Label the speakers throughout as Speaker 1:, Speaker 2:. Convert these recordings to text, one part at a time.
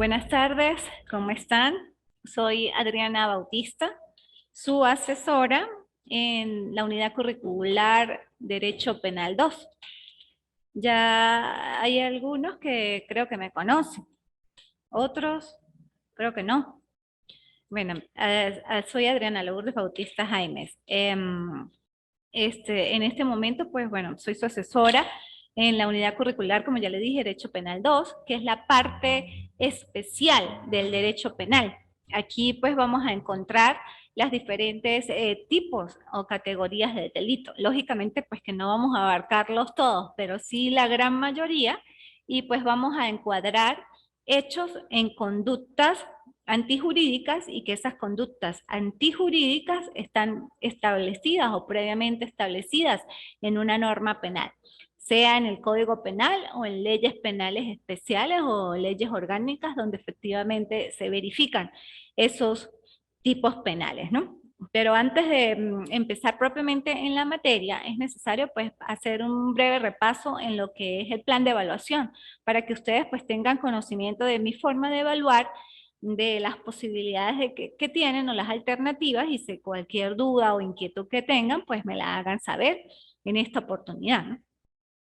Speaker 1: Buenas tardes, ¿cómo están? Soy Adriana Bautista, su asesora en la unidad curricular Derecho Penal 2. Ya hay algunos que creo que me conocen, otros creo que no. Bueno, soy Adriana Lourdes Bautista Jaimes. En este momento, pues bueno, soy su asesora en la unidad curricular, como ya le dije, Derecho Penal 2, que es la parte especial del derecho penal. Aquí pues vamos a encontrar las diferentes tipos o categorías de delito. Lógicamente pues que no vamos a abarcarlos todos, pero sí la gran mayoría, y pues vamos a encuadrar hechos en conductas antijurídicas y que esas conductas antijurídicas están establecidas o previamente establecidas en una norma penal, sea en el Código Penal o en leyes penales especiales o leyes orgánicas donde efectivamente se verifican esos tipos penales, ¿no? Pero antes de empezar propiamente en la materia, es necesario pues hacer un breve repaso en lo que es el plan de evaluación, para que ustedes pues tengan conocimiento de mi forma de evaluar, de las posibilidades que tienen o las alternativas, y si cualquier duda o inquietud que tengan, pues me la hagan saber en esta oportunidad, ¿no?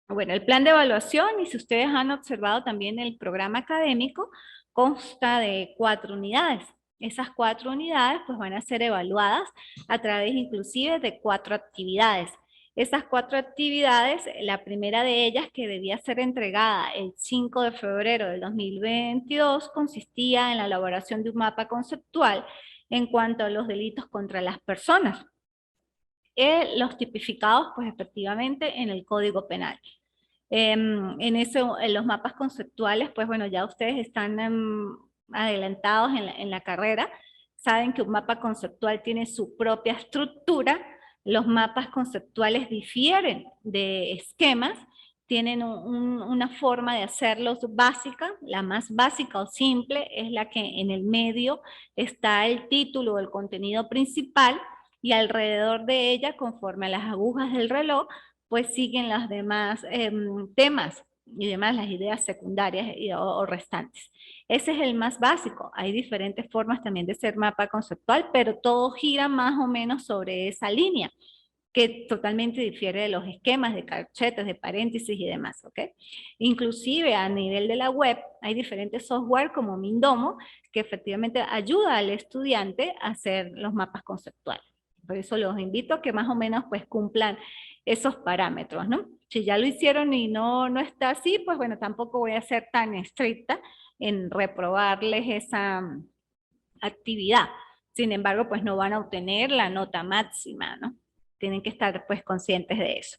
Speaker 1: Bueno, el plan de evaluación, y si ustedes han observado también el programa académico, consta de 4 unidades. Esas 4 unidades pues van a ser evaluadas a través inclusive de 4 actividades. Esas 4 actividades, la primera de ellas, que debía ser entregada el 5 de febrero del 2022, consistía en la elaboración de un mapa conceptual en cuanto a los delitos contra las personas, los tipificados pues efectivamente en el Código Penal. En los mapas conceptuales, pues bueno, ya ustedes están adelantados en la carrera, saben que un mapa conceptual tiene su propia estructura. Los mapas conceptuales difieren de esquemas, tienen una forma de hacerlos básica. La más básica o simple es la que en el medio está el título o el contenido principal, y alrededor de ella, conforme a las agujas del reloj, pues siguen los demás temas y demás, las ideas secundarias o restantes. Ese es el más básico. Hay diferentes formas también de ser mapa conceptual, pero todo gira más o menos sobre esa línea, que totalmente difiere de los esquemas de corchetes, de paréntesis y demás, ¿ok? Inclusive a nivel de la web hay diferentes software como Mindomo, que efectivamente ayuda al estudiante a hacer los mapas conceptuales. Por eso los invito a que más o menos pues cumplan esos parámetros, ¿no? Si ya lo hicieron y no está así, pues bueno, tampoco voy a ser tan estricta en reprobarles esa actividad. Sin embargo, pues no van a obtener la nota máxima, ¿no? Tienen que estar pues conscientes de eso.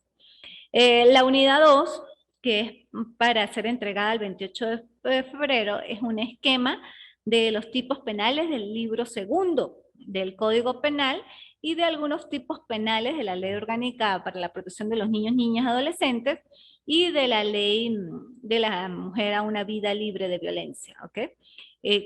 Speaker 1: La unidad 2, que es para ser entregada el 28 de febrero, es un esquema de los tipos penales del libro segundo del Código Penal y de algunos tipos penales de la Ley Orgánica para la Protección de los Niños, Niñas y Adolescentes, y de la Ley de la Mujer a una Vida Libre de Violencia, ¿ok?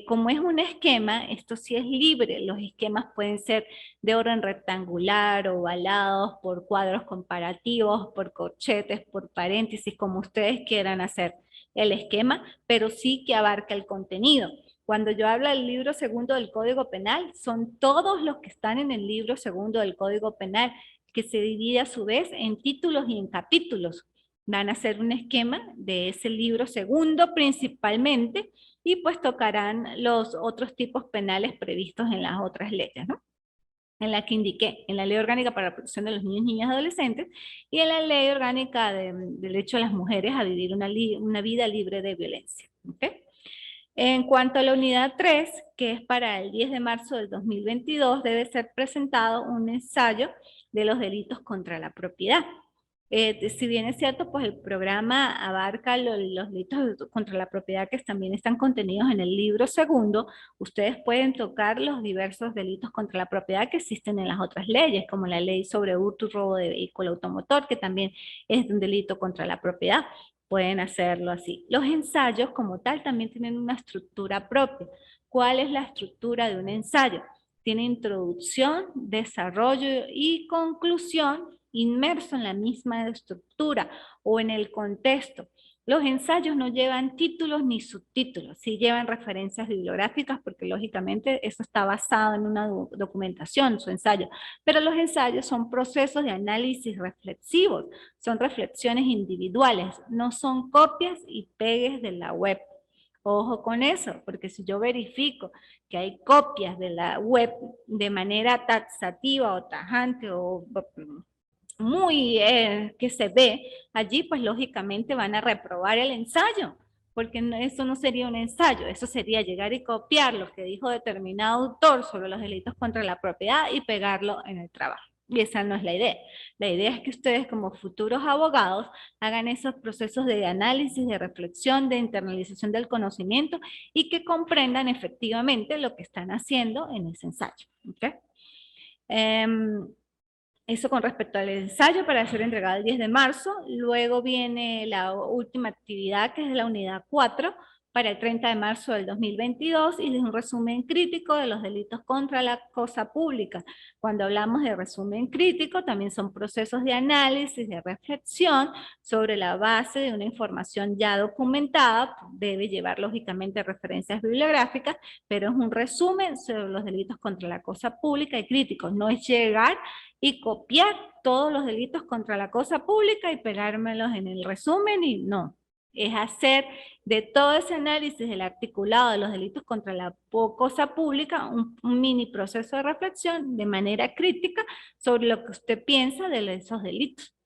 Speaker 1: Como es un esquema, esto sí es libre. Los esquemas pueden ser de orden rectangular, ovalados, por cuadros comparativos, por corchetes, por paréntesis, como ustedes quieran hacer el esquema, pero sí que abarca el contenido. Cuando yo hablo del libro segundo del Código Penal, son todos los que están en el libro segundo del Código Penal, que se divide a su vez en títulos y en capítulos. Van a hacer un esquema de ese libro segundo principalmente, y pues tocarán los otros tipos penales previstos en las otras leyes, ¿no? En la que indiqué, en la Ley Orgánica para la Protección de los Niños, Niñas y Adolescentes, y en la Ley Orgánica de Derecho de las Mujeres a vivir una vida libre de violencia. ¿Okay? En cuanto a la unidad 3, que es para el 10 de marzo del 2022, debe ser presentado un ensayo de los delitos contra la propiedad. Si bien es cierto, pues el programa abarca los delitos contra la propiedad que también están contenidos en el libro segundo, ustedes pueden tocar los diversos delitos contra la propiedad que existen en las otras leyes, como la ley sobre hurto y robo de vehículo automotor, que también es un delito contra la propiedad. Pueden hacerlo así. Los ensayos como tal también tienen una estructura propia. ¿Cuál es la estructura de un ensayo? Tiene introducción, desarrollo y conclusión inmerso en la misma estructura o en el contexto. Los ensayos no llevan títulos ni subtítulos, sí llevan referencias bibliográficas porque lógicamente eso está basado en una documentación, su ensayo, pero los ensayos son procesos de análisis reflexivos, son reflexiones individuales, no son copias y pegues de la web. Ojo con eso, porque si yo verifico que hay copias de la web de manera taxativa o tajante o muy que se ve allí, pues lógicamente van a reprobar el ensayo, porque eso no sería un ensayo, eso sería llegar y copiar lo que dijo determinado autor sobre los delitos contra la propiedad y pegarlo en el trabajo. Y esa no es la idea. La idea es que ustedes como futuros abogados hagan esos procesos de análisis, de reflexión, de internalización del conocimiento y que comprendan efectivamente lo que están haciendo en ese ensayo. ¿Okay? Eso con respecto al ensayo para ser entregado el 10 de marzo. Luego viene la última actividad, que es la unidad 4, para el 30 de marzo del 2022, y es un resumen crítico de los delitos contra la cosa pública. Cuando hablamos de resumen crítico, también son procesos de análisis, de reflexión sobre la base de una información ya documentada. Debe llevar lógicamente referencias bibliográficas, pero es un resumen sobre los delitos contra la cosa pública y críticos. No es llegar y copiar todos los delitos contra la cosa pública y pegármelos en el resumen, y no. Es hacer de todo ese análisis del articulado de los delitos contra la cosa pública un mini proceso de reflexión de manera crítica sobre lo que usted piensa de esos delitos.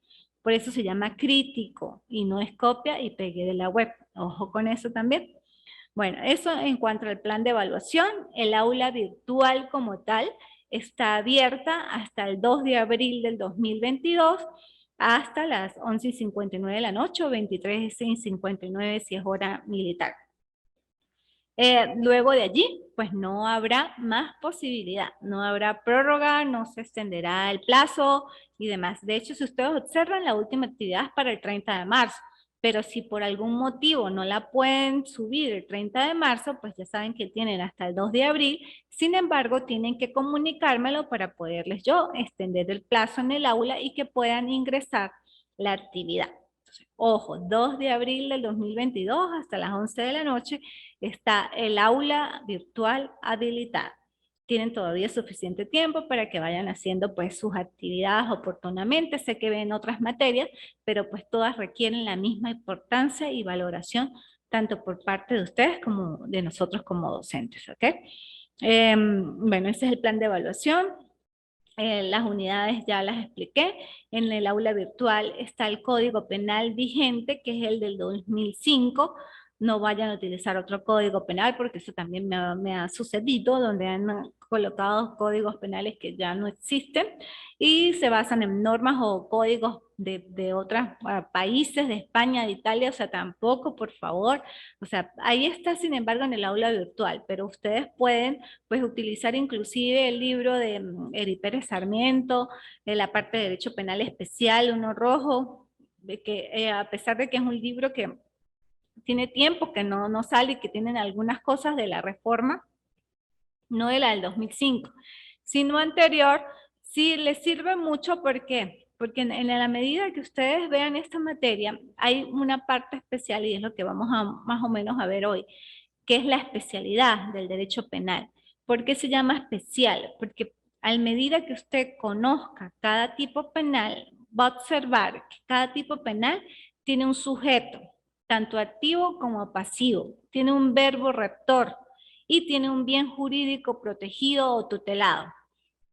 Speaker 1: Por eso se llama crítico y no es copia y pegue de la web. Ojo con eso también. Bueno, eso en cuanto al plan de evaluación. El aula virtual como tal está abierta hasta el 2 de abril del 2022 hasta las 11:59 de la noche o 23:59 si es hora militar. Luego de allí, pues no habrá más posibilidad, no habrá prórroga, no se extenderá el plazo y demás. De hecho, si ustedes observan, la última actividad es para el 30 de marzo, pero si por algún motivo no la pueden subir el 30 de marzo, pues ya saben que tienen hasta el 2 de abril. Sin embargo, tienen que comunicármelo para poderles yo extender el plazo en el aula y que puedan ingresar la actividad. Entonces, ojo, 2 de abril del 2022 hasta las 11 de la noche está el aula virtual habilitada. Tienen todavía suficiente tiempo para que vayan haciendo pues sus actividades oportunamente. Sé que ven otras materias, pero pues todas requieren la misma importancia y valoración tanto por parte de ustedes como de nosotros como docentes, ¿ok? Bueno, ese es el plan de evaluación. Las unidades ya las expliqué. En el aula virtual está el código penal vigente, que es el del 2005. No vayan a utilizar otro código penal porque eso también me ha sucedido, donde han colocado códigos penales que ya no existen y se basan en normas o códigos de otros países, de España, de Italia, o sea, tampoco, por favor. O sea, ahí está, sin embargo, en el aula virtual, pero ustedes pueden pues utilizar inclusive el libro de Eri Pérez Sarmiento, de la parte de Derecho Penal Especial, uno rojo, de que a pesar de que es un libro que tiene tiempo que no sale y que tienen algunas cosas de la reforma, no de la del 2005, sino anterior, sí les sirve mucho. ¿Por qué? Porque en la medida que ustedes vean esta materia, hay una parte especial y es lo que vamos a más o menos a ver hoy, que es la especialidad del derecho penal. ¿Por qué se llama especial? Porque a medida que usted conozca cada tipo penal, va a observar que cada tipo penal tiene un sujeto, tanto activo como pasivo, tiene un verbo rector y tiene un bien jurídico protegido o tutelado.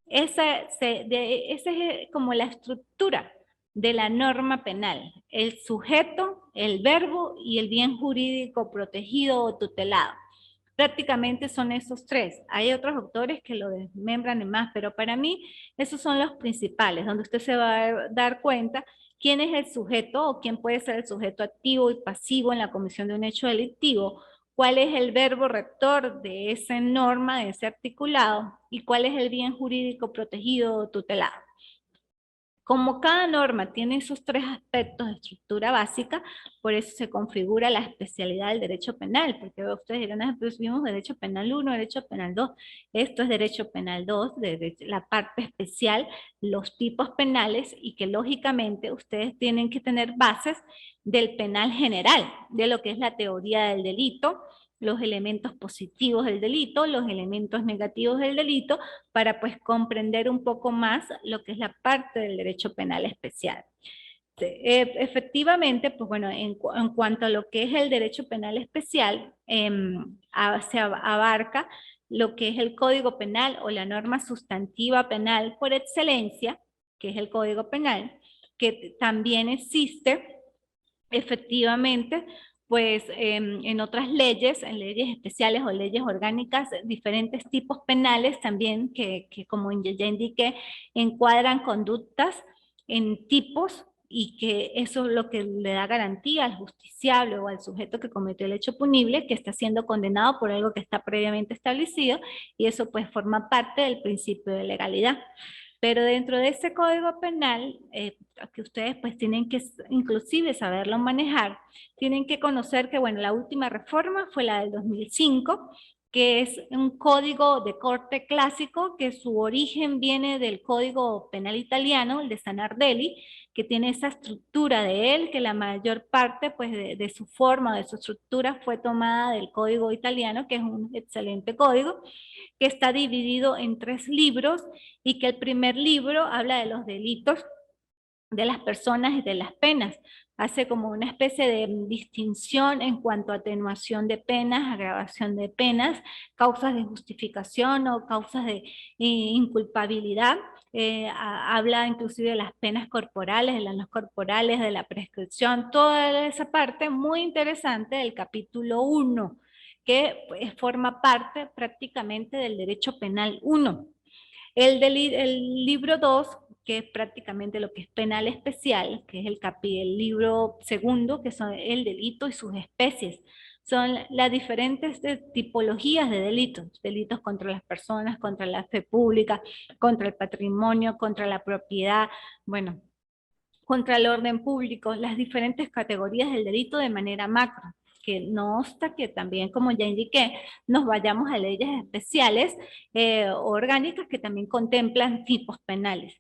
Speaker 1: Esa es como la estructura de la norma penal, el sujeto, el verbo y el bien jurídico protegido o tutelado. Prácticamente son esos tres. Hay otros autores que lo desmembran en más, pero para mí esos son los principales, donde usted se va a dar cuenta quién es el sujeto o quién puede ser el sujeto activo y pasivo en la comisión de un hecho delictivo, cuál es el verbo rector de esa norma, de ese articulado, y cuál es el bien jurídico protegido o tutelado. Como cada norma tiene esos tres aspectos de estructura básica, por eso se configura la especialidad del derecho penal, porque ustedes dirán, ah, pues vimos derecho penal 1, derecho penal 2, esto es derecho penal 2, la parte especial, los tipos penales, y que lógicamente ustedes tienen que tener bases del penal general, de lo que es la teoría del delito, los elementos positivos del delito, los elementos negativos del delito, para pues comprender un poco más lo que es la parte del derecho penal especial. Efectivamente, pues bueno, en cuanto a lo que es el derecho penal especial, se abarca lo que es el Código Penal o la norma sustantiva penal por excelencia, que es el Código Penal, que también existe efectivamente, pues en otras leyes, en leyes especiales o leyes orgánicas, diferentes tipos penales también que como ya indiqué, encuadran conductas en tipos y que eso es lo que le da garantía al justiciable o al sujeto que cometió el hecho punible, que está siendo condenado por algo que está previamente establecido, y eso pues forma parte del principio de legalidad. Pero dentro de ese código penal, que ustedes pues tienen que inclusive saberlo manejar, tienen que conocer que, bueno, la última reforma fue la del 2005, que es un código de corte clásico, que su origen viene del código penal italiano, el de Sanardelli, que tiene esa estructura de él, que la mayor parte pues de su forma, de su estructura fue tomada del código italiano, que es un excelente código, que está dividido en 3 libros y que el primer libro habla de los delitos de las personas y de las penas. Hace como una especie de distinción en cuanto a atenuación de penas, agravación de penas, causas de justificación o causas de inculpabilidad. Habla inclusive de las penas corporales, de las no corporales, de la prescripción, toda esa parte muy interesante del capítulo 1, que pues, forma parte prácticamente del derecho penal 1. El libro 2, que es prácticamente lo que es penal especial, que es el libro segundo, que son el delito y sus especies. Son las diferentes tipologías de delitos, delitos contra las personas, contra la fe pública, contra el patrimonio, contra la propiedad, bueno, contra el orden público, las diferentes categorías del delito de manera macro, que no obsta que también, como ya indiqué, nos vayamos a leyes especiales orgánicas que también contemplan tipos penales.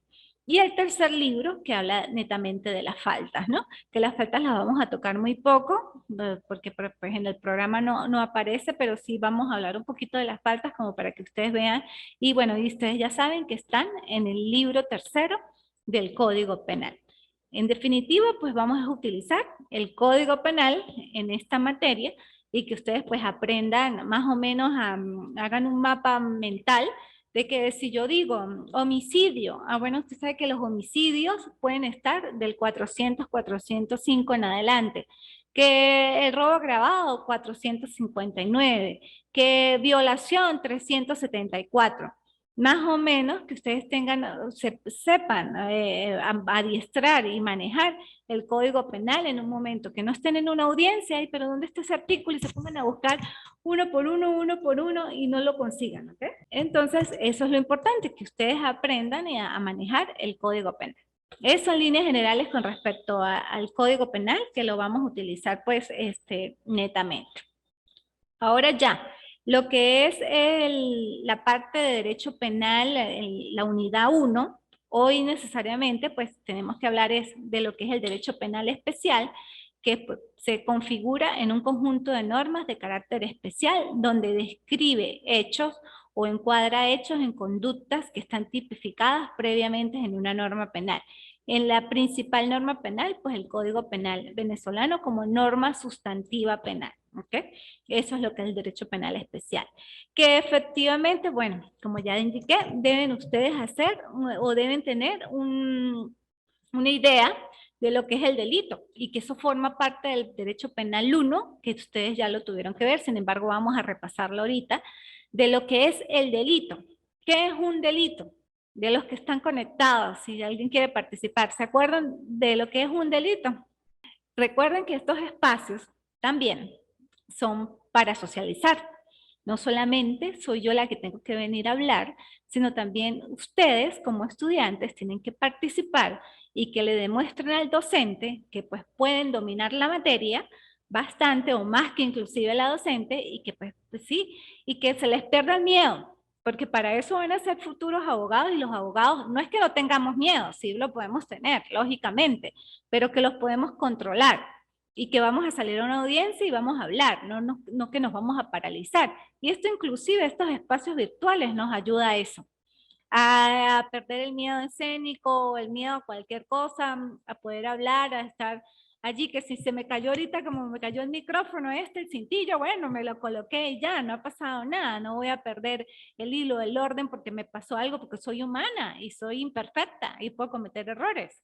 Speaker 1: Y el tercer libro, que habla netamente de las faltas, ¿no? Que las faltas las vamos a tocar muy poco, porque pues, en el programa no aparece, pero sí vamos a hablar un poquito de las faltas como para que ustedes vean. Y bueno, y ustedes ya saben que están en el libro tercero del Código Penal. En definitiva, pues vamos a utilizar el Código Penal en esta materia y que ustedes pues aprendan más o menos, hagan un mapa mental de que si yo digo homicidio, bueno, usted sabe que los homicidios pueden estar del 400, 405 en adelante, que el robo agravado 459, que violación 374. Más o menos que ustedes tengan, sepan adiestrar y manejar el código penal en un momento, que no estén en una audiencia, y pero ¿dónde está ese artículo? Y se pongan a buscar uno por uno y no lo consigan, ¿ok? Entonces, eso es lo importante, que ustedes aprendan a manejar el código penal. Eso en líneas generales con respecto al código penal, que lo vamos a utilizar pues netamente. Ahora ya, lo que es la parte de derecho penal, la unidad 1, hoy necesariamente pues tenemos que hablar de lo que es el derecho penal especial, que pues, se configura en un conjunto de normas de carácter especial, donde describe hechos o encuadra hechos en conductas que están tipificadas previamente en una norma penal. En la principal norma penal, pues el Código Penal venezolano como norma sustantiva penal, ¿ok? Eso es lo que es el derecho penal especial. Que efectivamente, bueno, como ya indiqué, deben ustedes hacer o deben tener una idea de lo que es el delito y que eso forma parte del derecho penal 1, que ustedes ya lo tuvieron que ver, sin embargo vamos a repasarlo ahorita, de lo que es el delito. ¿Qué es un delito? De los que están conectados, si alguien quiere participar, ¿se acuerdan de lo que es un delito? Recuerden que estos espacios también son para socializar. No solamente soy yo la que tengo que venir a hablar, sino también ustedes como estudiantes tienen que participar y que le demuestren al docente que pues pueden dominar la materia bastante o más que inclusive la docente y que pues sí, y que se les pierda el miedo, porque para eso van a ser futuros abogados y los abogados no es que no tengamos miedo, sí lo podemos tener, lógicamente, pero que los podemos controlar y que vamos a salir a una audiencia y vamos a hablar, no que nos vamos a paralizar. Y esto inclusive, estos espacios virtuales nos ayuda a eso, a perder el miedo escénico, el miedo a cualquier cosa, a poder hablar, a estar allí, que si se me cayó ahorita, como me cayó el micrófono el cintillo, bueno, me lo coloqué y ya, no ha pasado nada, no voy a perder el hilo, el orden porque me pasó algo, porque soy humana y soy imperfecta y puedo cometer errores.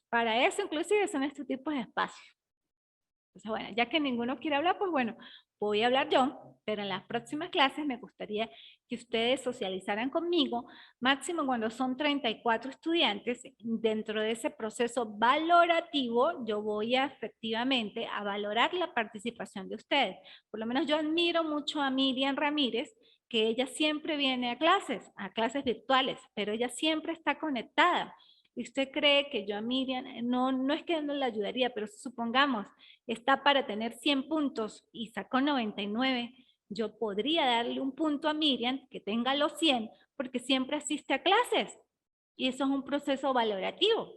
Speaker 1: Para eso inclusive son estos tipos de espacios. Entonces, bueno, ya que ninguno quiere hablar, pues bueno, voy a hablar yo, pero en las próximas clases me gustaría que ustedes socializaran conmigo, máximo cuando son 34 estudiantes, dentro de ese proceso valorativo, yo voy a efectivamente a valorar la participación de ustedes. Por lo menos yo admiro mucho a Miriam Ramírez, que ella siempre viene a clases virtuales, pero ella siempre está conectada. ¿Y usted cree que yo a Miriam, no es que no la ayudaría, pero supongamos, está para tener 100 puntos y sacó 99, yo podría darle un punto a Miriam que tenga los 100 porque siempre asiste a clases. Y eso es un proceso valorativo.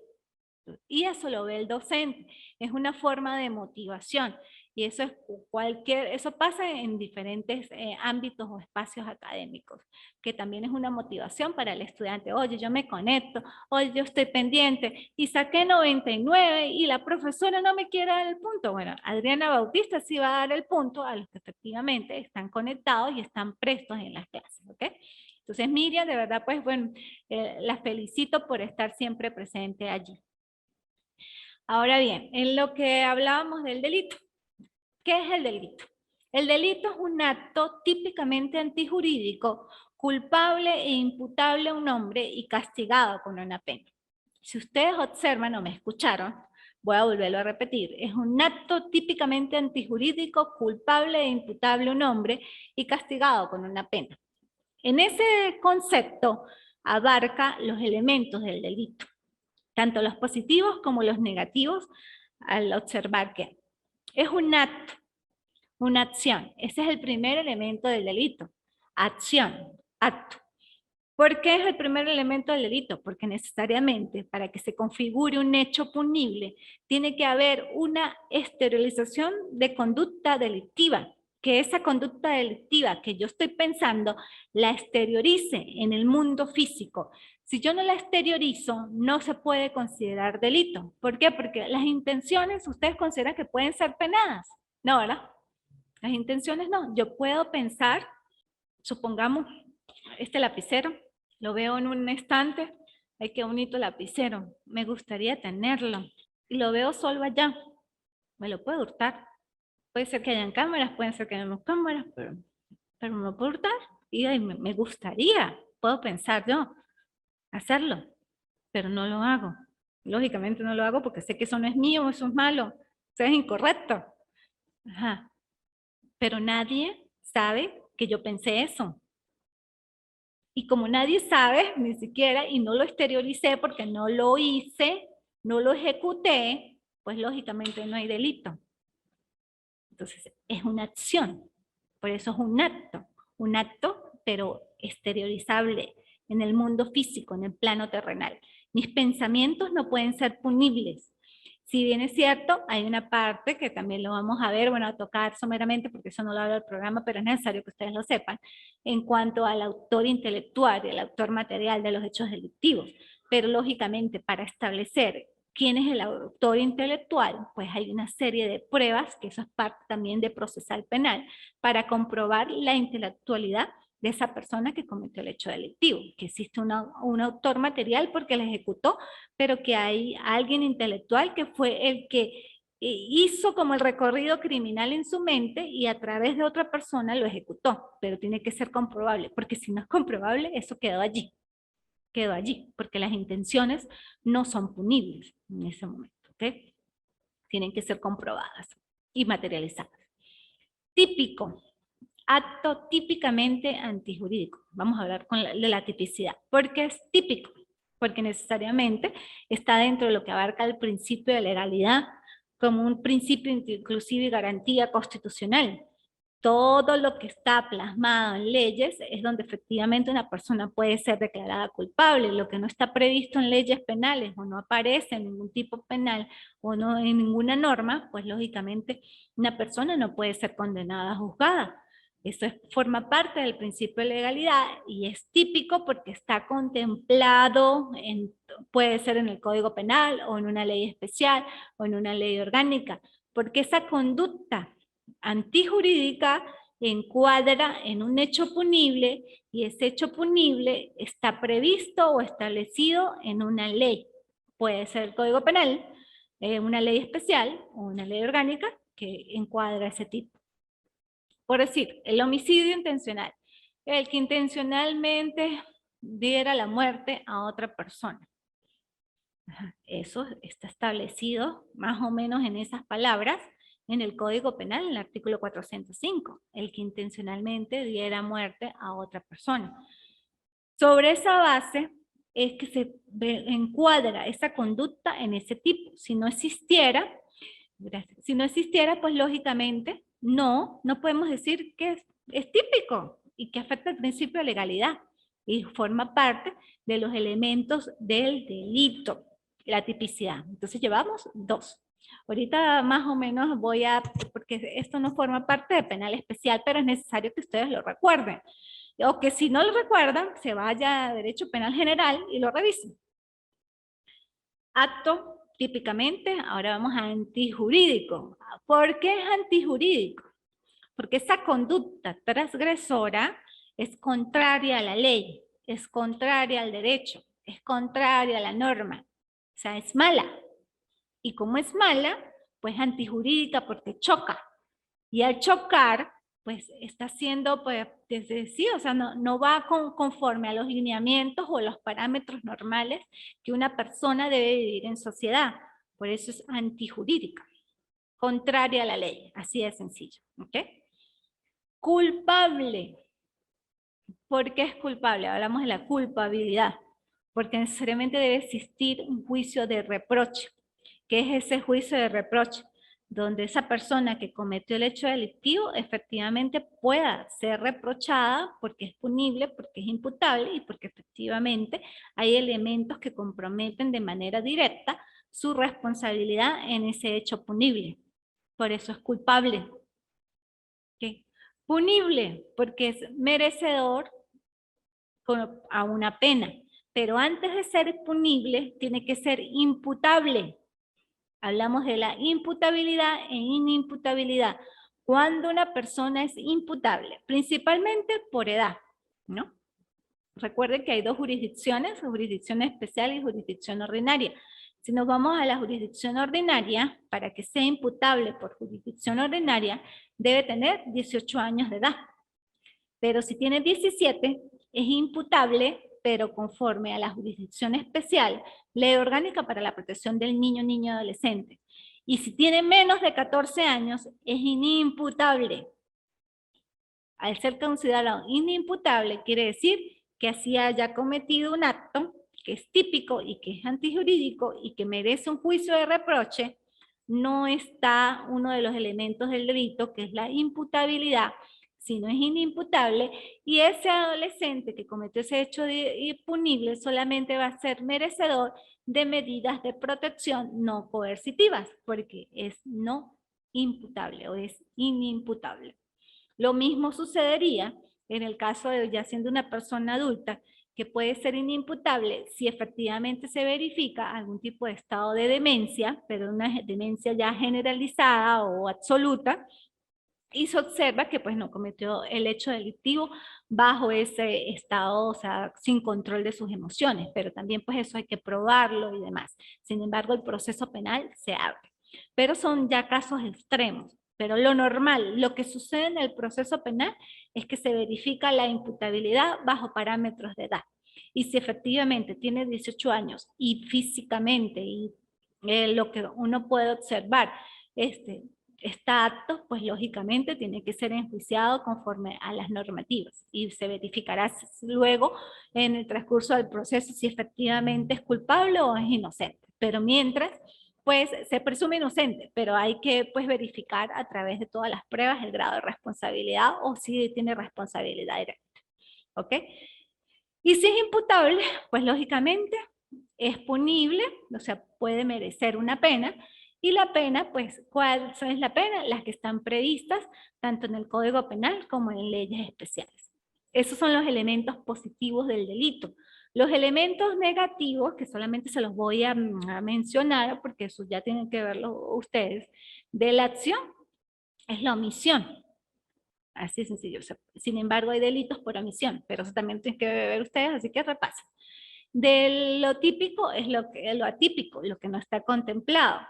Speaker 1: Y eso lo ve el docente. Es una forma de motivación. Y eso es eso pasa en diferentes ámbitos o espacios académicos, que también es una motivación para el estudiante. Oye, yo me conecto, oye, yo estoy pendiente y saqué 99 y la profesora no me quiere dar el punto. Bueno, Adriana Bautista sí va a dar el punto a los que efectivamente están conectados y están prestos en las clases, ¿ok? Entonces, Miriam, de verdad, pues bueno, la felicito por estar siempre presente allí. Ahora bien, en lo que hablábamos del delito, ¿qué es el delito? El delito es un acto típicamente antijurídico, culpable e imputable a un hombre y castigado con una pena. Si ustedes observan o me escucharon, voy a volverlo a repetir, es un acto típicamente antijurídico, culpable e imputable a un hombre y castigado con una pena. En ese concepto abarca los elementos del delito, tanto los positivos como los negativos, al observar que es un acto, una acción. Ese es el primer elemento del delito. Acción, acto. ¿Por qué es el primer elemento del delito? Porque necesariamente para que se configure un hecho punible tiene que haber una exteriorización de conducta delictiva, que esa conducta delictiva que yo estoy pensando la exteriorice en el mundo físico. Si yo no la exteriorizo, no se puede considerar delito. ¿Por qué? Porque las intenciones ustedes consideran que pueden ser penadas. No, ¿verdad? Las intenciones no. Yo puedo pensar, supongamos, este lapicero, lo veo en un estante, ay, qué bonito lapicero, me gustaría tenerlo. Y lo veo solo allá, me lo puedo hurtar. Puede ser que hayan cámaras, pueden ser que no cámaras, pero me lo puedo hurtar. Y ay, me gustaría, puedo pensar yo, hacerlo, pero no lo hago. Lógicamente no lo hago porque sé que eso no es mío, eso es malo, eso es incorrecto. Ajá. Pero nadie sabe que yo pensé eso. Y como nadie sabe, ni siquiera, y no lo exterioricé porque no lo hice, no lo ejecuté, pues lógicamente no hay delito. Entonces, es una acción. Por eso es un acto, pero exteriorizable en el mundo físico, en el plano terrenal. Mis pensamientos no pueden ser punibles. Si bien es cierto, hay una parte que también lo vamos a ver, bueno, a tocar someramente, porque eso no lo habla el programa, pero es necesario que ustedes lo sepan, en cuanto al autor intelectual y el autor material de los hechos delictivos. Pero lógicamente, para establecer quién es el autor intelectual, pues hay una serie de pruebas, que eso es parte también de procesal penal, para comprobar la intelectualidad de esa persona que cometió el hecho delictivo, que existe un autor material porque la ejecutó, pero que hay alguien intelectual que fue el que hizo como el recorrido criminal en su mente y a través de otra persona lo ejecutó, pero tiene que ser comprobable, porque si no es comprobable, eso quedó allí, porque las intenciones no son punibles en ese momento, ¿ok? Tienen que ser comprobadas y materializadas. Típico. Acto típicamente antijurídico. Vamos a hablar de la tipicidad. ¿Por qué es típico? Porque necesariamente está dentro de lo que abarca el principio de legalidad como un principio inclusive y garantía constitucional. Todo lo que está plasmado en leyes es donde efectivamente una persona puede ser declarada culpable. Lo que no está previsto en leyes penales o no aparece en ningún tipo penal o no en ninguna norma, pues lógicamente una persona no puede ser condenada, juzgada. Eso forma parte del principio de legalidad y es típico porque está contemplado, puede ser en el Código Penal o en una ley especial o en una ley orgánica, porque esa conducta antijurídica encuadra en un hecho punible y ese hecho punible está previsto o establecido en una ley. Puede ser el Código Penal, una ley especial o una ley orgánica que encuadra ese tipo. Por decir, el homicidio intencional, el que intencionalmente diera la muerte a otra persona. Eso está establecido más o menos en esas palabras en el Código Penal, en el artículo 405, el que intencionalmente diera muerte a otra persona. Sobre esa base es que se encuadra esa conducta en ese tipo. Si no existiera, pues lógicamente no podemos decir que es típico y que afecta el principio de legalidad y forma parte de los elementos del delito, la tipicidad. Entonces llevamos 2. Ahorita más o menos porque esto no forma parte de penal especial, pero es necesario que ustedes lo recuerden. O que si no lo recuerdan, se vaya a Derecho Penal General y lo revisen. Acto, típicamente, ahora vamos a antijurídico. ¿Por qué es antijurídico? Porque esa conducta transgresora es contraria a la ley, es contraria al derecho, es contraria a la norma. O sea, es mala. Y como es mala, pues antijurídica porque choca. Y al chocar, pues está haciendo, pues, desde sí, o sea, no va conforme a los lineamientos o los parámetros normales que una persona debe vivir en sociedad. Por eso es antijurídica, contraria a la ley, así de sencillo. ¿Ok? Culpable. ¿Por qué es culpable? Hablamos de la culpabilidad. Porque necesariamente debe existir un juicio de reproche. ¿Qué es ese juicio de reproche? Donde esa persona que cometió el hecho delictivo efectivamente pueda ser reprochada porque es punible, porque es imputable y porque efectivamente hay elementos que comprometen de manera directa su responsabilidad en ese hecho punible. Por eso es culpable. ¿Okay? Punible, porque es merecedor a una pena. Pero antes de ser punible, tiene que ser imputable. Hablamos de la imputabilidad e inimputabilidad. Cuando una persona es imputable, principalmente por edad, ¿no? Recuerden que hay 2 jurisdicciones, jurisdicción especial y jurisdicción ordinaria. Si nos vamos a la jurisdicción ordinaria, para que sea imputable por jurisdicción ordinaria, debe tener 18 años de edad. Pero si tiene 17, es imputable, pero conforme a la jurisdicción especial, ley orgánica para la protección del niño, niña, adolescente. Y si tiene menos de 14 años, es inimputable. Al ser considerado inimputable, quiere decir que así haya cometido un acto que es típico y que es antijurídico y que merece un juicio de reproche, no está uno de los elementos del delito, que es la imputabilidad, sino es inimputable, y ese adolescente que cometió ese hecho impunible solamente va a ser merecedor de medidas de protección no coercitivas, porque es no imputable o es inimputable. Lo mismo sucedería en el caso de ya siendo una persona adulta, que puede ser inimputable si efectivamente se verifica algún tipo de estado de demencia, pero una demencia ya generalizada o absoluta, y se observa que pues no cometió el hecho delictivo bajo ese estado, o sea, sin control de sus emociones, pero también pues eso hay que probarlo y demás. Sin embargo, el proceso penal se abre. Pero son ya casos extremos. Pero lo normal, lo que sucede en el proceso penal es que se verifica la imputabilidad bajo parámetros de edad. Y si efectivamente tiene 18 años y físicamente, y lo que uno puede observar, está apto, pues lógicamente tiene que ser enjuiciado conforme a las normativas y se verificará luego en el transcurso del proceso si efectivamente es culpable o es inocente. Pero mientras, pues se presume inocente, pero hay que pues verificar a través de todas las pruebas el grado de responsabilidad o si tiene responsabilidad directa. ¿Ok? Y si es imputable, pues lógicamente es punible, o sea, puede merecer una pena. Y la pena, pues, ¿cuál es la pena? Las que están previstas tanto en el Código Penal como en leyes especiales. Esos son los elementos positivos del delito. Los elementos negativos, que solamente se los voy a mencionar, porque eso ya tienen que verlo ustedes, de la acción, es la omisión. Así de sencillo. O sea, sin embargo, hay delitos por omisión, pero eso también tienen que ver ustedes, así que repasen. De lo típico es lo atípico, lo que no está contemplado.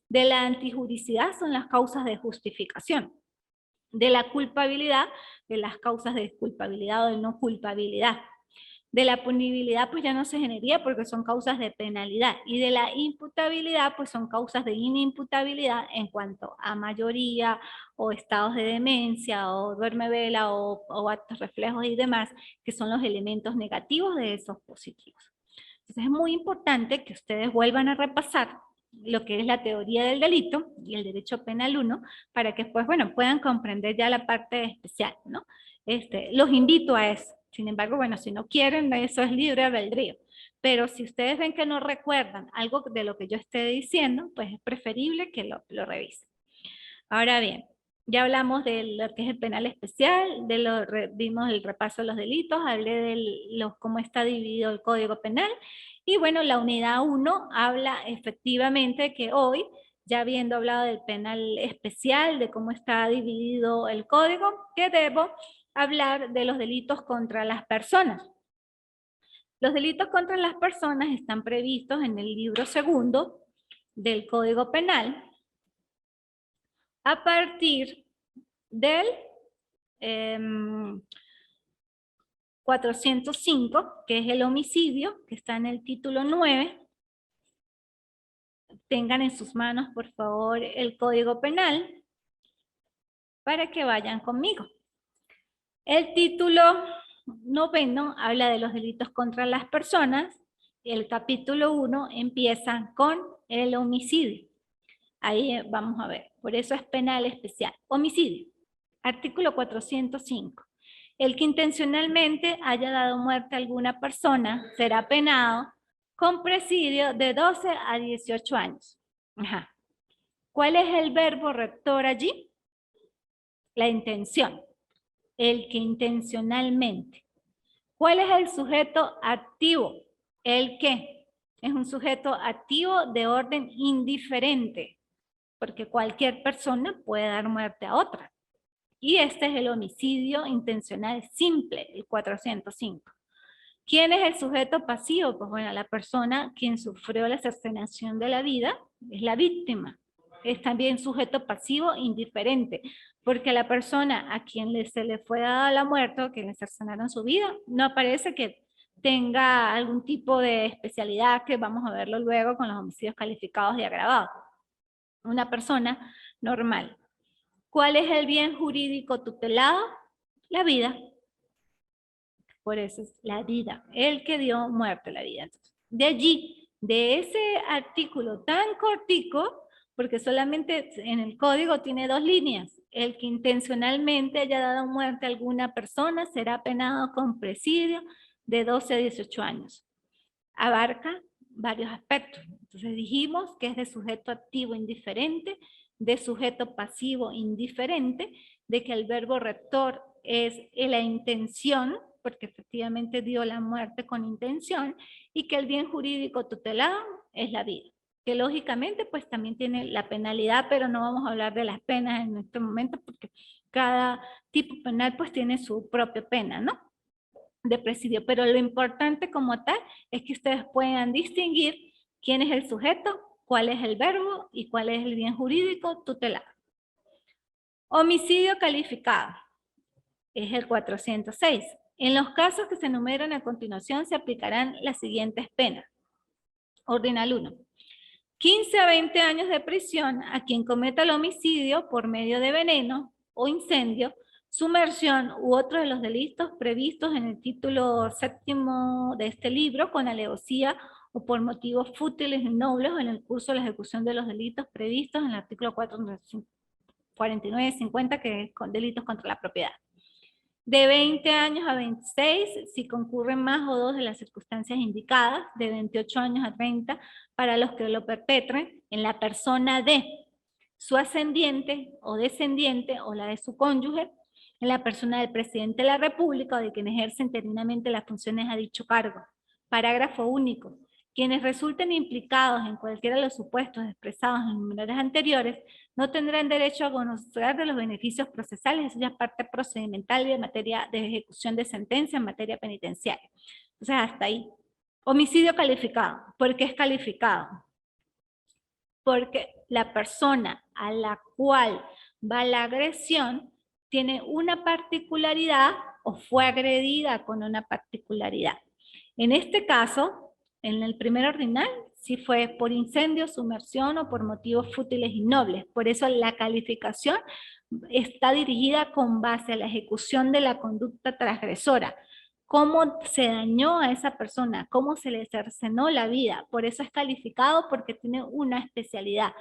Speaker 1: De la antijuricidad son las causas de justificación. De la culpabilidad, de las causas de culpabilidad o de no culpabilidad. De la punibilidad, pues ya no se generaría porque son causas de penalidad. Y de la imputabilidad, pues son causas de inimputabilidad en cuanto a mayoría o estados de demencia o duermevela o actos reflejos y demás, que son los elementos negativos de esos positivos. Entonces es muy importante que ustedes vuelvan a repasar lo que es la teoría del delito y el derecho penal 1 para que pues, bueno, puedan comprender ya la parte especial, ¿no? Los invito a eso. Sin embargo, bueno, si no quieren, eso es libre albedrío. Pero si ustedes ven que no recuerdan algo de lo que yo esté diciendo, pues es preferible que lo revisen. Ahora bien, ya hablamos de lo que es el penal especial, vimos el repaso de los delitos, hablé de cómo está dividido el Código Penal, y bueno, la unidad 1 habla efectivamente que hoy, ya habiendo hablado del penal especial, de cómo está dividido el código, que debo hablar de los delitos contra las personas. Los delitos contra las personas están previstos en el libro 2 del Código Penal, a partir del 405, que es el homicidio, que está en el título 9. Tengan en sus manos, por favor, el Código Penal para que vayan conmigo. El título 9 habla de los delitos contra las personas. El capítulo 1 empieza con el homicidio. Ahí vamos a ver. Por eso es penal especial. Homicidio. Artículo 405. El que intencionalmente haya dado muerte a alguna persona será penado con presidio de 12 a 18 años. Ajá. ¿Cuál es el verbo rector allí? La intención. El que intencionalmente. ¿Cuál es el sujeto activo? El que es un sujeto activo de orden indiferente, porque cualquier persona puede dar muerte a otra. Y este es el homicidio intencional simple, el 405. ¿Quién es el sujeto pasivo? Pues bueno, la persona quien sufrió la cercenación de la vida es la víctima. Es también sujeto pasivo indiferente, porque la persona a quien se le fue dada la muerte o que le cercenaron su vida, no parece que tenga algún tipo de especialidad que vamos a verlo luego con los homicidios calificados y agravados. Una persona normal. ¿Cuál es el bien jurídico tutelado? La vida. Por eso es la vida, el que dio muerte a la vida. Entonces, de allí, de ese artículo tan cortico, porque solamente en el código tiene 2 líneas, el que intencionalmente haya dado muerte a alguna persona será penado con presidio de 12 a 18 años. Abarca varios aspectos. Entonces dijimos que es de sujeto activo indiferente, de sujeto pasivo indiferente, de que el verbo rector es la intención, porque efectivamente dio la muerte con intención, y que el bien jurídico tutelado es la vida, que lógicamente pues también tiene la penalidad, pero no vamos a hablar de las penas en este momento, porque cada tipo penal pues tiene su propia pena, ¿no? De presidio, pero lo importante como tal es que ustedes puedan distinguir quién es el sujeto, cuál es el verbo y cuál es el bien jurídico tutelado. Homicidio calificado es el 406. En los casos que se enumeran a continuación se aplicarán las siguientes penas. Ordinal 1. 15 a 20 años de prisión a quien cometa el homicidio por medio de veneno o incendio, sumersión u otro de los delitos previstos en el título séptimo de este libro con alevosía o por motivos fútiles y nobles o en el curso de la ejecución de los delitos previstos en el artículo 49 y 50, que es con delitos contra la propiedad. De 20 años a 26, si concurren más o dos de las circunstancias indicadas, de 28 años a 30, para los que lo perpetren en la persona de su ascendiente o descendiente o la de su cónyuge, en la persona del presidente de la República o de quien ejerce interinamente las funciones a dicho cargo. Parágrafo único. Quienes resulten implicados en cualquiera de los supuestos expresados en los numerales anteriores no tendrán derecho a conocer de los beneficios procesales, eso ya es parte procedimental y de materia de ejecución de sentencia en materia penitenciaria. Entonces, hasta ahí. Homicidio calificado. ¿Por qué es calificado? Porque la persona a la cual va la agresión tiene una particularidad o fue agredida con una particularidad. En este caso, en el primer ordinal, si fue por incendio, sumersión o por motivos fútiles y nobles. Por eso la calificación está dirigida con base a la ejecución de la conducta transgresora. Cómo se dañó a esa persona, cómo se le cercenó la vida. Por eso es calificado, porque tiene una especialidad.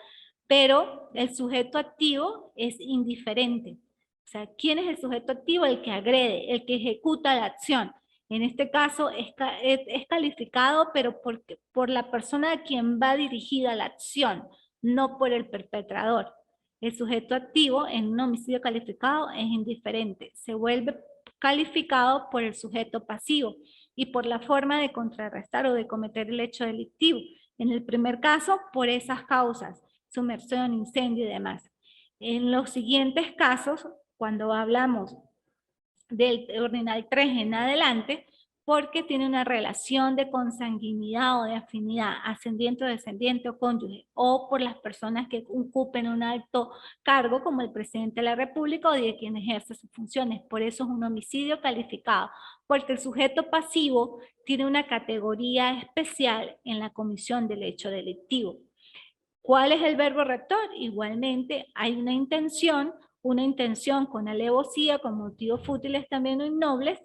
Speaker 1: Pero el sujeto activo es indiferente. O sea, ¿quién es el sujeto activo? El que agrede, el que ejecuta la acción. En este caso es calificado, pero por la persona a quien va dirigida la acción, no por el perpetrador. El sujeto activo en un homicidio calificado es indiferente. Se vuelve calificado por el sujeto pasivo y por la forma de contrarrestar o de cometer el hecho delictivo. En el primer caso, por esas causas, sumersión, incendio y demás. En los siguientes casos, cuando hablamos del ordinal 3 en adelante, porque tiene una relación de consanguinidad o de afinidad, ascendiente o descendiente o cónyuge, o por las personas que ocupen un alto cargo como el presidente de la República o de quien ejerce sus funciones. Por eso es un homicidio calificado, porque el sujeto pasivo tiene una categoría especial en la comisión del hecho delictivo. ¿Cuál es el verbo rector? Igualmente hay una intención con alevosía, con motivos fútiles también o innobles.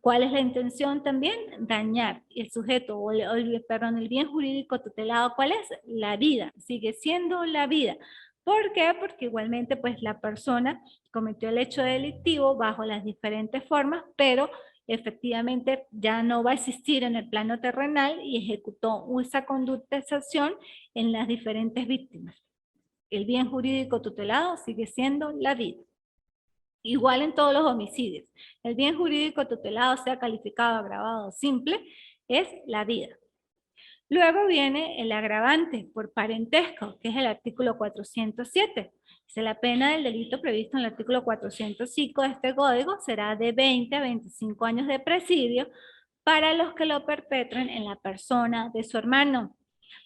Speaker 1: ¿Cuál es la intención también? Dañar. El sujeto, el bien jurídico tutelado, ¿cuál es? La vida. Sigue siendo la vida. ¿Por qué? Porque igualmente pues la persona cometió el hecho delictivo bajo las diferentes formas, pero efectivamente ya no va a existir en el plano terrenal y ejecutó esa conducta, esa acción en las diferentes víctimas. El bien jurídico tutelado sigue siendo la vida. Igual en todos los homicidios. El bien jurídico tutelado, sea calificado, agravado o simple, es la vida. Luego viene el agravante por parentesco, que es el artículo 407. Dice, la pena del delito previsto en el artículo 405 de este código será de 20 a 25 años de presidio para los que lo perpetren en la persona de su hermano,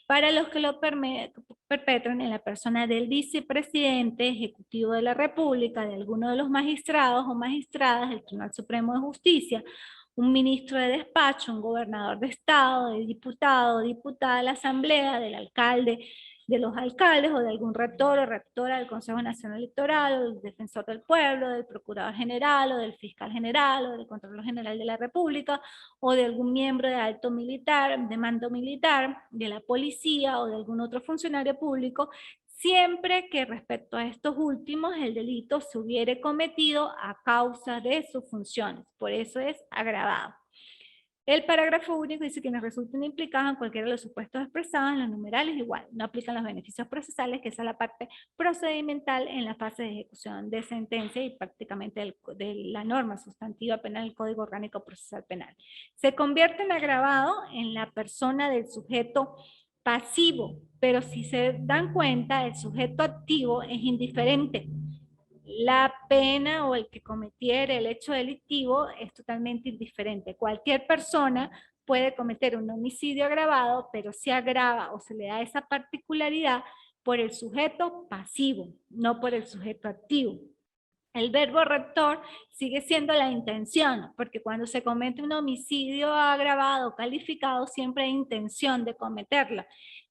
Speaker 1: para los que lo perpetren en la persona del vicepresidente ejecutivo de la República, de alguno de los magistrados o magistradas del Tribunal Supremo de Justicia, un ministro de despacho, un gobernador de estado, de diputado, diputada de la asamblea, del alcalde, de los alcaldes o de algún rector o rectora del Consejo Nacional Electoral o del defensor del pueblo, del procurador general o del fiscal general o del Contralor General de la República o de algún miembro de alto militar, de mando militar, de la policía o de algún otro funcionario público, siempre que respecto a estos últimos el delito se hubiere cometido a causa de sus funciones. Por eso es agravado. El parágrafo único dice que quienes resulten implicados en cualquiera de los supuestos expresados en los numerales igual, no aplican los beneficios procesales, que esa es la parte procedimental en la fase de ejecución de sentencia y prácticamente de la norma sustantiva penal del Código Orgánico Procesal Penal. Se convierte en agravado en la persona del sujeto pasivo, pero si se dan cuenta, el sujeto activo es indiferente. La pena o el que cometiera el hecho delictivo es totalmente indiferente. Cualquier persona puede cometer un homicidio agravado, pero se agrava o se le da esa particularidad por el sujeto pasivo, no por el sujeto activo. El verbo rector sigue siendo la intención, porque cuando se comete un homicidio agravado, calificado, siempre hay intención de cometerlo.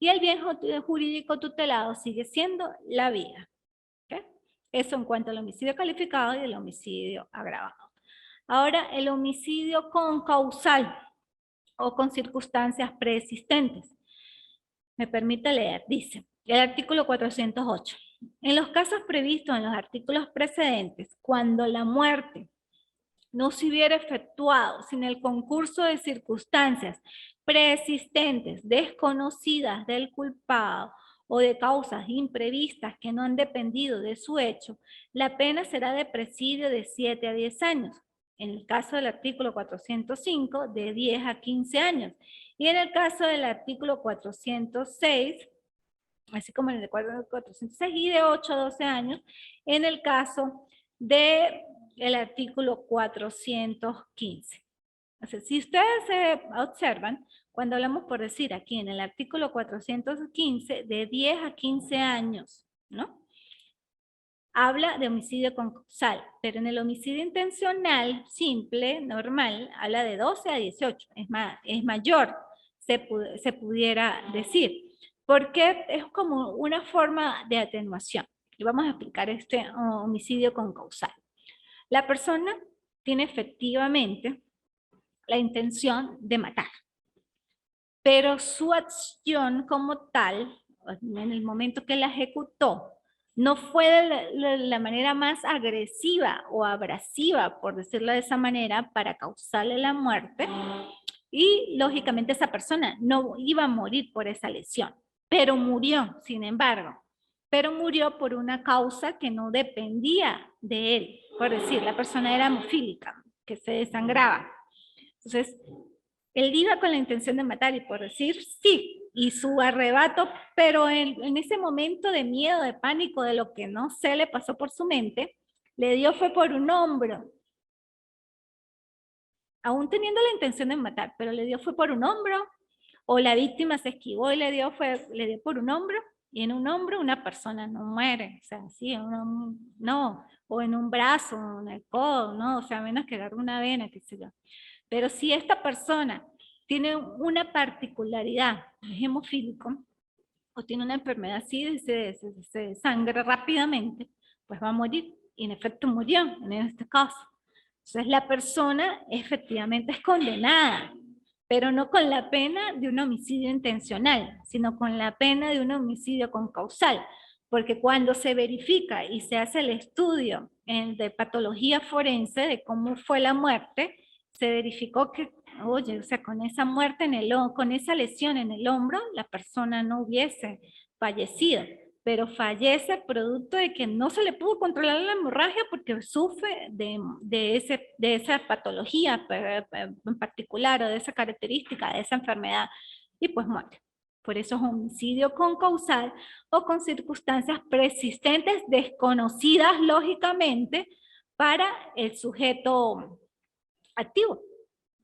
Speaker 1: y el bien jurídico tutelado sigue siendo la vida. ¿Okay? Eso en cuanto al homicidio calificado y el homicidio agravado. Ahora, el homicidio con causal o con circunstancias preexistentes. Me permite leer, dice, el artículo 408. En los casos previstos en los artículos precedentes, cuando la muerte no se hubiera efectuado sin el concurso de circunstancias preexistentes, desconocidas del culpado o de causas imprevistas que no han dependido de su hecho, la pena será de presidio de 7 a 10 años. En el caso del artículo 405, de 10 a 15 años. Y en el caso del artículo 406, así como en el de 406, y de 8 a 12 años, en el caso del artículo 415. Entonces, si ustedes observan, cuando hablamos, por decir aquí en el artículo 415, de 10 a 15 años, ¿no? Habla de homicidio concursal, pero en el homicidio intencional, simple, normal, habla de 12 a 18, es mayor, se pudiera decir, porque es como una forma de atenuación. Y vamos a explicar este homicidio concausal. La persona tiene efectivamente la intención de matar, pero su acción como tal, en el momento que la ejecutó, no fue de la manera más agresiva o abrasiva, por decirlo de esa manera, para causarle la muerte, y lógicamente esa persona no iba a morir por esa lesión, pero murió, sin embargo, pero murió por una causa que no dependía de él, por decir, la persona era hemofílica, que se desangraba. Entonces, él iba con la intención de matar y por decir sí, y su arrebato, pero en ese momento de miedo, de pánico, de lo que no sé le pasó por su mente, le dio fue por un hombro. Aún teniendo la intención de matar, pero le dio fue por un hombro, o la víctima se esquivó y le dio por un hombro, y en un hombro una persona no muere, o sea, sí, no, o en un brazo, o en el codo, no, o sea, a menos que agarre una vena, qué sé yo. Pero si esta persona tiene una particularidad, es hemofílico, o tiene una enfermedad así y se desangra rápidamente, pues va a morir. Y en efecto murió en este caso. Entonces la persona efectivamente es condenada, pero no con la pena de un homicidio intencional, sino con la pena de un homicidio concausal. Porque cuando se verifica y se hace el estudio de patología forense de cómo fue la muerte, se verificó que, oye, o sea, con esa muerte con esa lesión en el hombro, la persona no hubiese fallecido, pero fallece producto de que no se le pudo controlar la hemorragia porque sufre de esa patología en particular o de esa característica, de esa enfermedad, y pues muere. Por eso es homicidio concausal o con circunstancias preexistentes desconocidas lógicamente para el sujeto activo,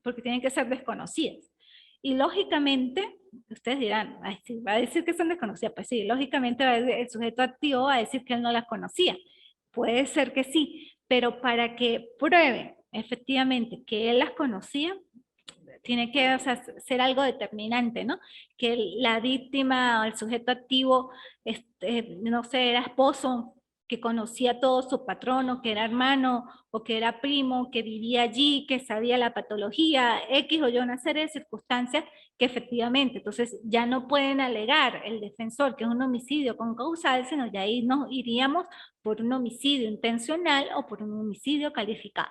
Speaker 1: porque tienen que ser desconocidas. Y lógicamente, ustedes dirán, ay, sí, va a decir que son desconocidas. Pues sí, lógicamente el sujeto activo va a decir que él no las conocía. Puede ser que sí, pero para que pruebe efectivamente que él las conocía, tiene que, o sea, ser algo determinante, ¿no? Que la víctima o el sujeto activo, no sé, era esposo, que conocía a todo su patrono, que era hermano o que era primo, que vivía allí, que sabía la patología, X o Y, una serie de circunstancias que efectivamente, entonces ya no pueden alegar el defensor que es un homicidio con causal, sino ya ahí nos iríamos por un homicidio intencional o por un homicidio calificado.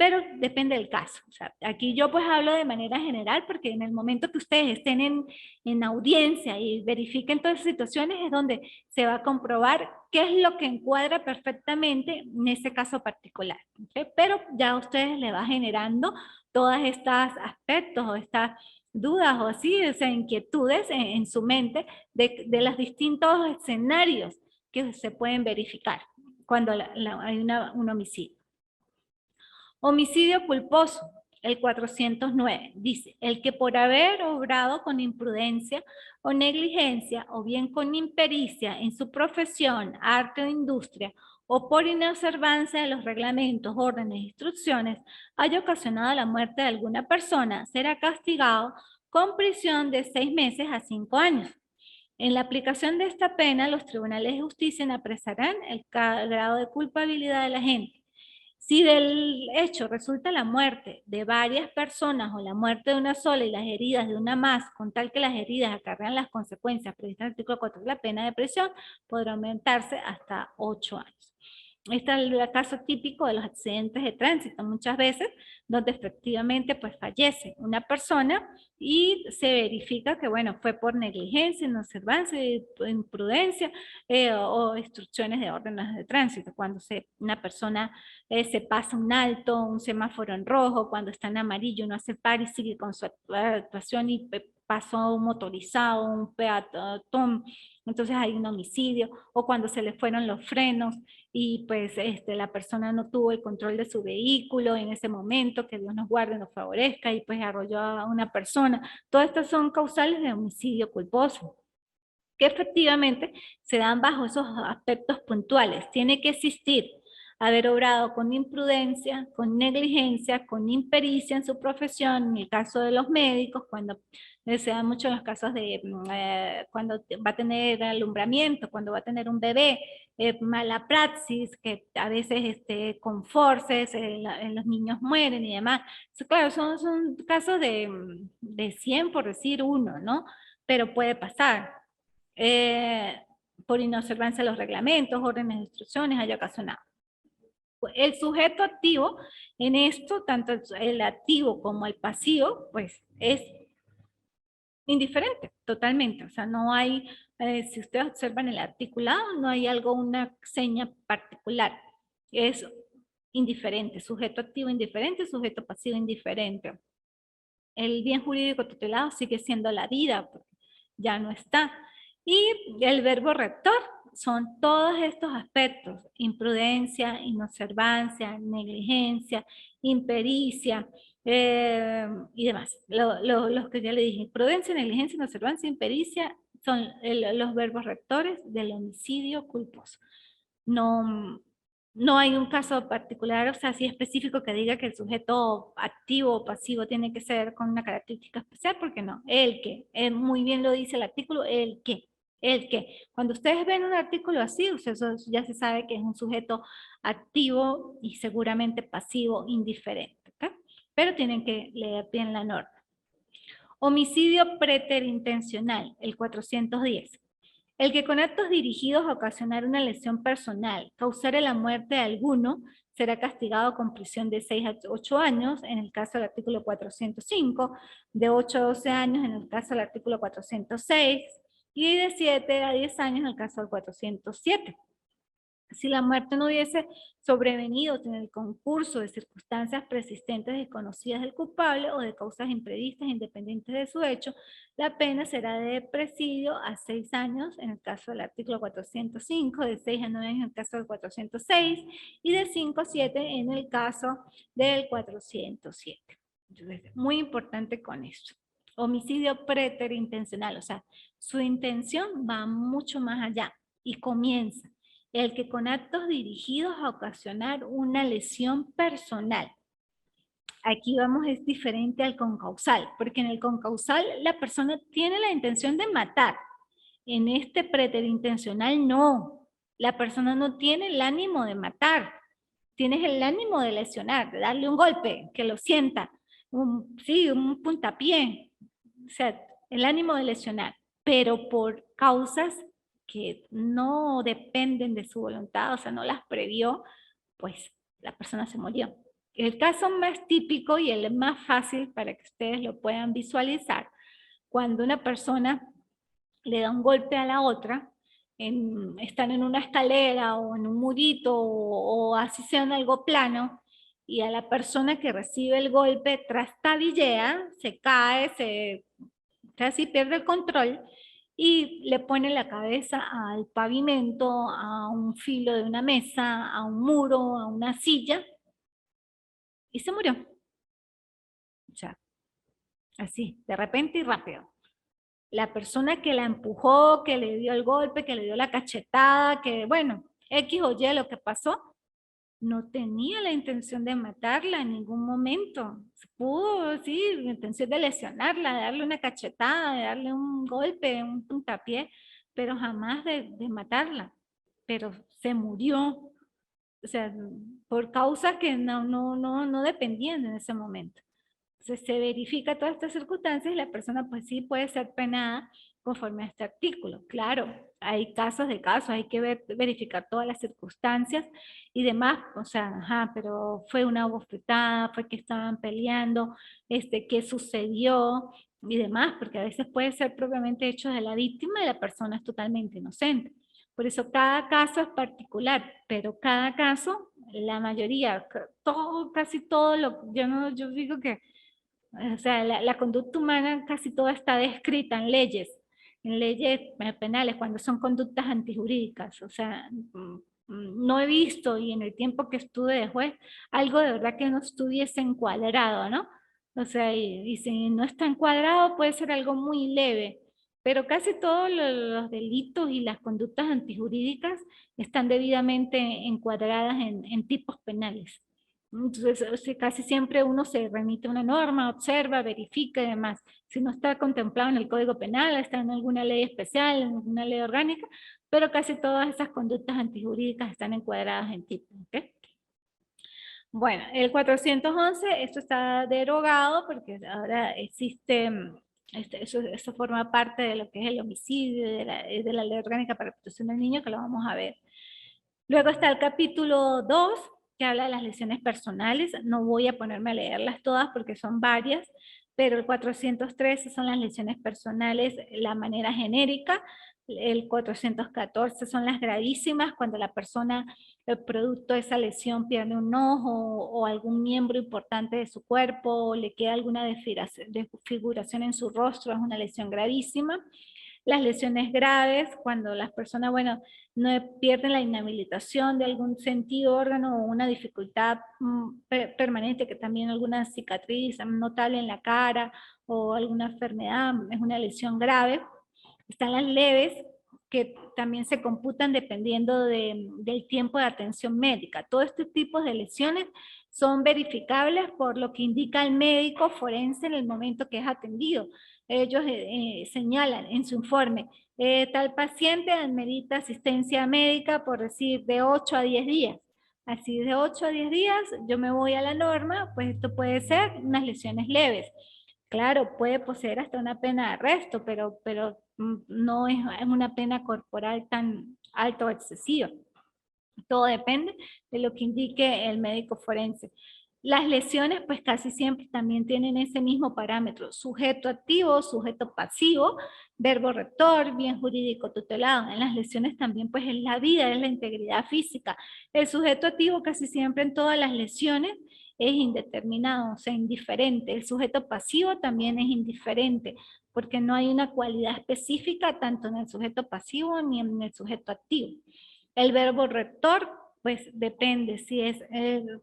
Speaker 1: Pero depende del caso. O sea, aquí yo pues hablo de manera general porque en el momento que ustedes estén en audiencia y verifiquen todas esas situaciones es donde se va a comprobar qué es lo que encuadra perfectamente en ese caso particular. ¿Okay? Pero ya a ustedes le va generando todas estas aspectos o estas dudas o así, o sea, inquietudes en su mente de los distintos escenarios que se pueden verificar cuando hay un homicidio. Homicidio culposo, el 409, dice, el que por haber obrado con imprudencia o negligencia o bien con impericia en su profesión, arte o industria o por inobservancia de los reglamentos, órdenes e instrucciones haya ocasionado la muerte de alguna persona, será castigado con prisión de 6 meses a 5 años. En la aplicación de esta pena, los tribunales de justicia apreciarán el grado de culpabilidad del agente. Si del hecho resulta la muerte de varias personas o la muerte de una sola y las heridas de una más, con tal que las heridas acarrean las consecuencias previstas en el artículo 4 de la pena de prisión, podrá aumentarse hasta 8 años. Este es el caso típico de los accidentes de tránsito, muchas veces, donde efectivamente pues fallece una persona y se verifica que, bueno, fue por negligencia, inobservancia, imprudencia o instrucciones de órdenes de tránsito. Cuando una persona se pasa un alto, un semáforo en rojo, cuando está en amarillo no hace par y sigue con su actuación y pasó un motorizado, un peatón, entonces hay un homicidio, o cuando se le fueron los frenos y pues la persona no tuvo el control de su vehículo en ese momento, que Dios nos guarde, nos favorezca, y pues arrolló a una persona. Todas estas son causales de homicidio culposo, que efectivamente se dan bajo esos aspectos puntuales. Tiene que existir haber obrado con imprudencia, con negligencia, con impericia en su profesión, en el caso de los médicos, cuando se dan mucho en los casos de cuando va a tener alumbramiento, cuando va a tener un bebé, mala praxis, que a veces con forces los niños mueren y demás. Claro, son casos de 100 por decir uno, ¿no? Pero puede pasar. Por inobservancia de los reglamentos, órdenes de instrucciones, haya ocasionado. El sujeto activo en esto, tanto el activo como el pasivo, pues es indiferente, totalmente. O sea, no hay, si ustedes observan el articulado, no hay algo, una seña particular. Es indiferente, sujeto activo indiferente, sujeto pasivo indiferente. El bien jurídico tutelado sigue siendo la vida, porque ya no está. Y el verbo rector son todos estos aspectos: imprudencia, inobservancia, negligencia, impericia y demás. Los que ya le dije: imprudencia, negligencia, inobservancia, impericia son los verbos rectores del homicidio culposo. No hay un caso particular, o sea, así específico, que diga que el sujeto activo o pasivo tiene que ser con una característica especial, porque no, el que, muy bien lo dice el artículo, el que. Cuando ustedes ven un artículo así, o sea, eso ya se sabe que es un sujeto activo y seguramente pasivo indiferente, ¿ok? Pero tienen que leer bien la norma. Homicidio preterintencional, el 410. El que con actos dirigidos a ocasionar una lesión personal causare la muerte de alguno será castigado con prisión de 6 a 8 años en el caso del artículo 405, de 8 a 12 años en el caso del artículo 406 y de 7 a 10 años en el caso del 407. Si la muerte no hubiese sobrevenido en el concurso de circunstancias persistentes desconocidas del culpable o de causas imprevistas independientes de su hecho, la pena será de presidio a 6 años en el caso del artículo 405, de 6 a 9 años en el caso del 406 y de 5 a 7 en el caso del 407. Entonces, muy importante con esto. Homicidio preterintencional, o sea, su intención va mucho más allá y comienza el que con actos dirigidos a ocasionar una lesión personal. Aquí vamos, es diferente al concausal, porque en el concausal la persona tiene la intención de matar. En este preterintencional no. La persona no tiene el ánimo de matar. Tienes el ánimo de lesionar, de darle un golpe, que lo sienta. Sí, un puntapié. O sea, el ánimo de lesionar, pero por causas que no dependen de su voluntad, o sea, no las previó, pues la persona se murió. El caso más típico y el más fácil para que ustedes lo puedan visualizar, cuando una persona le da un golpe a la otra, están en una escalera o en un murito o así sea en algo plano, y a la persona que recibe el golpe trastabillea, se cae, casi pierde el control y le pone la cabeza al pavimento, a un filo de una mesa, a un muro, a una silla, y se murió. O sea, así, de repente y rápido. La persona que la empujó, que le dio el golpe, que le dio la cachetada, que bueno, X o Y lo que pasó, no tenía la intención de matarla en ningún momento. Pudo, sí, la intención de lesionarla, de darle una cachetada, de darle un golpe, un puntapié, pero jamás de matarla, pero se murió, o sea, por causas que no dependían en ese momento. Entonces se verifica todas estas circunstancias y la persona pues sí puede ser penada conforme a este artículo. Claro, hay casos de casos, hay que verificar todas las circunstancias y demás, o sea, ajá, pero fue una bofetada, fue que estaban peleando, qué sucedió y demás, porque a veces puede ser propiamente hecho de la víctima y la persona es totalmente inocente. Por eso cada caso es particular, pero cada caso, la mayoría, todo, casi todo, yo digo que o sea, la conducta humana casi toda está descrita en leyes penales, cuando son conductas antijurídicas. O sea, no he visto, y en el tiempo que estuve de juez, algo de verdad que no estuviese encuadrado, ¿no? O sea, y si no está encuadrado puede ser algo muy leve, pero casi todos los delitos y las conductas antijurídicas están debidamente encuadradas en tipos penales. Entonces, o sea, casi siempre uno se remite a una norma, observa, verifica y demás. Si no está contemplado en el Código Penal, está en alguna ley especial, en alguna ley orgánica, pero casi todas esas conductas antijurídicas están encuadradas en tipo. ¿Okay? Bueno, el 411, esto está derogado porque ahora existe, eso forma parte de lo que es el homicidio, de la ley orgánica para la protección del niño, que lo vamos a ver. Luego está el capítulo 2, que habla de las lesiones personales. No voy a ponerme a leerlas todas porque son varias, pero el 413 son las lesiones personales, la manera genérica. El 414 son las gravísimas, cuando la persona, el producto de esa lesión, pierde un ojo o algún miembro importante de su cuerpo, o le queda alguna desfiguración en su rostro, es una lesión gravísima. Las lesiones graves, cuando las personas, bueno, no pierden la inhabilitación de algún sentido, órgano o una dificultad permanente, que también alguna cicatriz notable en la cara o alguna enfermedad, es una lesión grave. Están las leves, que también se computan dependiendo del tiempo de atención médica. Todos estos tipos de lesiones son verificables por lo que indica el médico forense en el momento que es atendido. Ellos señalan en su informe, tal paciente amerita asistencia médica, por decir, de 8 a 10 días. Así de 8 a 10 días yo me voy a la norma, pues esto puede ser unas lesiones leves. Claro, puede poseer hasta una pena de arresto, pero no es una pena corporal tan alta o excesiva. Todo depende de lo que indique el médico forense. Las lesiones, pues casi siempre también tienen ese mismo parámetro: sujeto activo, sujeto pasivo, verbo rector, bien jurídico tutelado. En las lesiones también, pues es la vida, es la integridad física. El sujeto activo casi siempre en todas las lesiones es indeterminado, o sea, indiferente. El sujeto pasivo también es indiferente, porque no hay una cualidad específica tanto en el sujeto pasivo ni en el sujeto activo. El verbo rector, pues depende, si es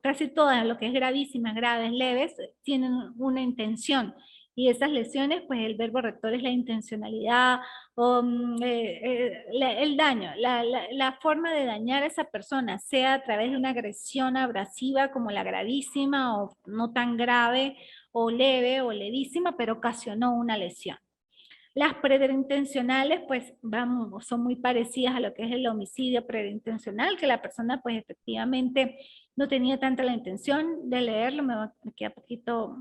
Speaker 1: casi todas, lo que es gravísimas, graves, leves, tienen una intención. Y esas lesiones, pues el verbo rector es la intencionalidad o el daño, la forma de dañar a esa persona, sea a través de una agresión abrasiva como la gravísima o no tan grave o leve o levísima, pero ocasionó una lesión. Las preintencionales, pues, vamos, son muy parecidas a lo que es el homicidio preintencional, que la persona, pues, efectivamente no tenía tanta la intención de leerlo. Me queda poquito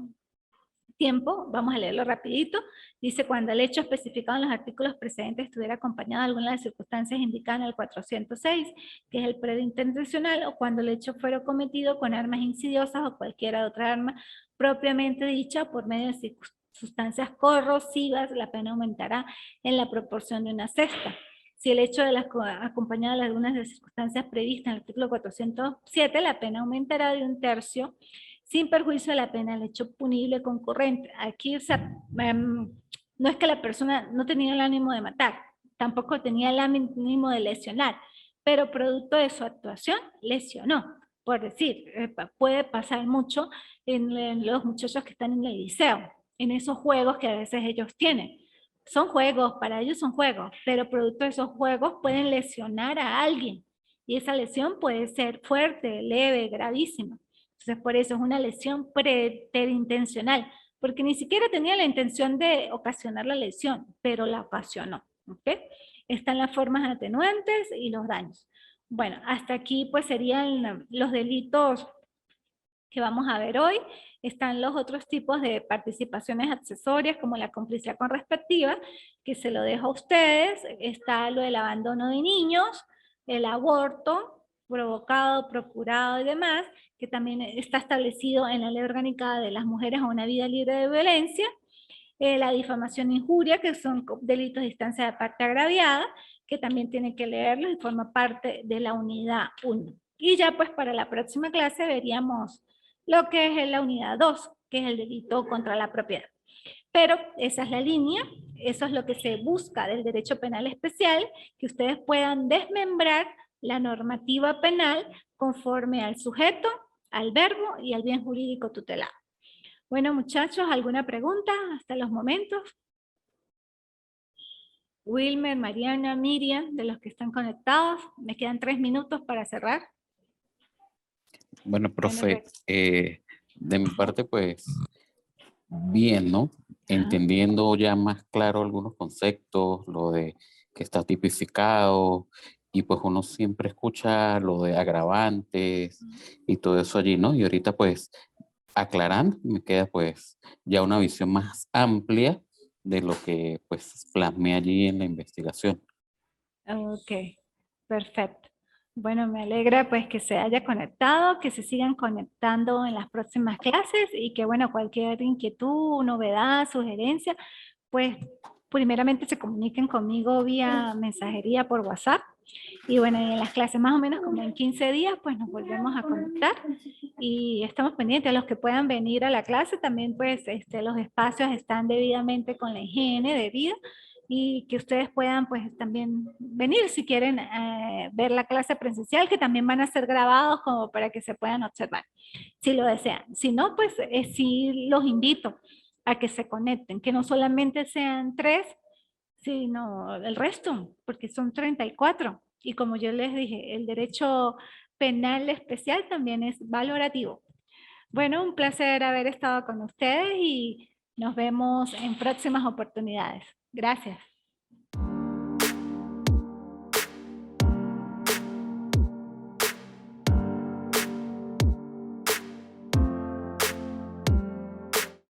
Speaker 1: tiempo, vamos a leerlo rapidito. Dice: cuando el hecho especificado en los artículos precedentes estuviera acompañado de alguna de las circunstancias indicadas en el 406, que es el preintencional, o cuando el hecho fuera cometido con armas insidiosas o cualquier otra arma propiamente dicha por medio de sustancias corrosivas, la pena aumentará en la proporción de una sexta. Si el hecho de acompañado de algunas de las circunstancias previstas en el artículo 407, la pena aumentará de un tercio, sin perjuicio de la pena del hecho punible concurrente. Aquí, o sea, no es que la persona no tenía el ánimo de matar, tampoco tenía el ánimo de lesionar, pero producto de su actuación lesionó. Por decir, puede pasar mucho en los muchachos que están en el liceo, en esos juegos que a veces ellos tienen. Son juegos, para ellos son juegos, pero producto de esos juegos pueden lesionar a alguien. Y esa lesión puede ser fuerte, leve, gravísima. Entonces, por eso es una lesión preintencional, porque ni siquiera tenía la intención de ocasionar la lesión, pero la ocasionó. ¿Okay? están las formas atenuantes y los daños. Bueno, hasta aquí pues serían los delitos que vamos a ver hoy. Están los otros tipos de participaciones accesorias, como la complicidad con respectiva, que se lo dejo a ustedes. Está lo del abandono de niños, el aborto provocado, procurado y demás, que también está establecido en la Ley Orgánica de las Mujeres a una Vida Libre de Violencia. La difamación e injuria, que son delitos de instancia de parte agraviada, que también tienen que leerlos y forma parte de la unidad 1. Y ya pues para la próxima clase veríamos lo que es la unidad 2, que es el delito contra la propiedad. Pero esa es la línea, eso es lo que se busca del derecho penal especial, que ustedes puedan desmembrar la normativa penal conforme al sujeto, al verbo y al bien jurídico tutelado. Bueno, muchachos, ¿alguna pregunta hasta los momentos? Wilmer, Mariana, Miriam, de los que están conectados. Me quedan 3 minutos para cerrar.
Speaker 2: Bueno, profe, de mi parte, pues, bien, ¿no? Entendiendo ya más claro algunos conceptos, lo de que está tipificado, y pues uno siempre escucha lo de agravantes y todo eso allí, ¿no? Y ahorita, pues, aclarando, me queda pues ya una visión más amplia de lo que pues plasmé allí en la investigación.
Speaker 1: Ok, perfecto. Bueno, me alegra pues que se haya conectado, que se sigan conectando en las próximas clases y que bueno, cualquier inquietud, novedad, sugerencia, pues primeramente se comuniquen conmigo vía mensajería por WhatsApp. Y bueno, en las clases más o menos como en 15 días, pues nos volvemos a conectar y estamos pendientes. A los que puedan venir a la clase también, pues los espacios están debidamente con la higiene debida y que ustedes puedan pues también venir si quieren ver la clase presencial, que también van a ser grabados como para que se puedan observar, si lo desean. Si no, pues sí los invito a que se conecten, que no solamente sean 3, sino el resto, porque son 34. Y como yo les dije, el derecho penal especial también es valorativo. Bueno, un placer haber estado con ustedes y nos vemos en próximas oportunidades. Gracias.